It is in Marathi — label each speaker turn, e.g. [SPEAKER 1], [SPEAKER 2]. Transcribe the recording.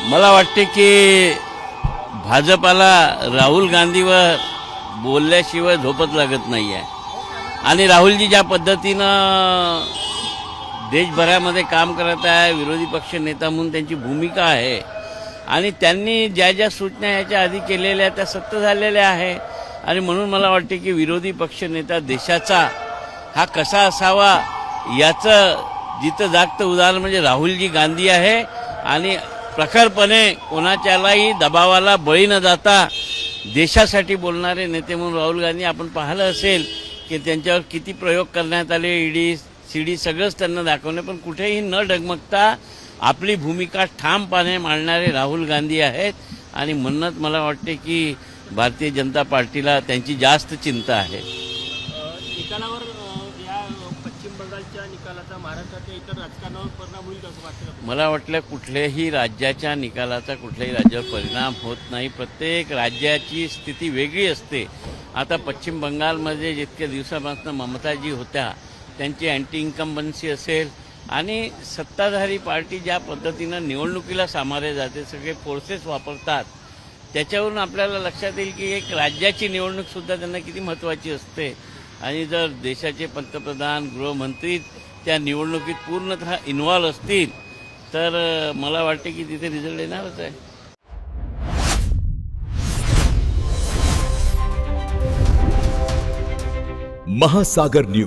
[SPEAKER 1] मला वाटते की भाजपाला राहुल गांधीवर बोलल्याशिवाय झोपच लागत नाही आहे आणि राहुलजी ज्या पद्धतीनं देशभरामध्ये काम करत आहे, विरोधी पक्ष नेता म्हणून त्यांची भूमिका आहे आणि त्यांनी ज्या ज्या सूचना याच्या आधी केलेल्या त्या सत्य झालेल्या आहे आणि म्हणून मला वाटते की विरोधी पक्ष नेता देशाचा हा कसा असावा याचं जिथं जागतं उदाहरण म्हणजे राहुलजी गांधी आहे आणि प्रखरपणे कोणाच्यालाही दबावाला बळी न जाता देशासाठी बोलणारे नेते म्हणून राहुल गांधी आपण पाहिलं असेल की त्यांच्यावर किती प्रयोग करण्यात आले, ईडी सीडी सगळंच त्यांना दाखवणे, पण कुठेही न डगमगता आपली भूमिका ठामपणे मांडणारे राहुल गांधी आहेत आणि म्हणूनच मला वाटते की भारतीय जनता पार्टीला त्यांची जास्त चिंता आहे.
[SPEAKER 2] निकालावर या पश्चिम बंगालच्या निकालाचा महाराष्ट्राच्या इतर राजकारणावर परिणाम होईल असं वाटतं?
[SPEAKER 1] मला वाटलं कुठल्याही राज्याच्या निकालाचा कुठल्याही राज्यावर परिणाम होत नाही. प्रत्येक राज्याची स्थिती वेगळी असते. आता पश्चिम बंगालमध्ये जितक्या दिवसापासून ममताजी होत्या त्यांची अँटी इन्कम्बन्सी असेल आणि सत्ताधारी पार्टी ज्या पद्धतीनं निवडणुकीला सामोरे जाते, सगळे फोर्सेस वापरतात, त्याच्यावरून आपल्याला लक्षात येईल की एक राज्याची निवडणूकसुद्धा त्यांना किती महत्त्वाची असते आणि जर देशाचे पंतप्रधान गृहमंत्री त्या निवडणुकीत पूर्णतः इन्व्हॉल्व असतील तर मला वाटते की तिथे रिझल्ट येणारच आहे.
[SPEAKER 3] महासागर न्यूज.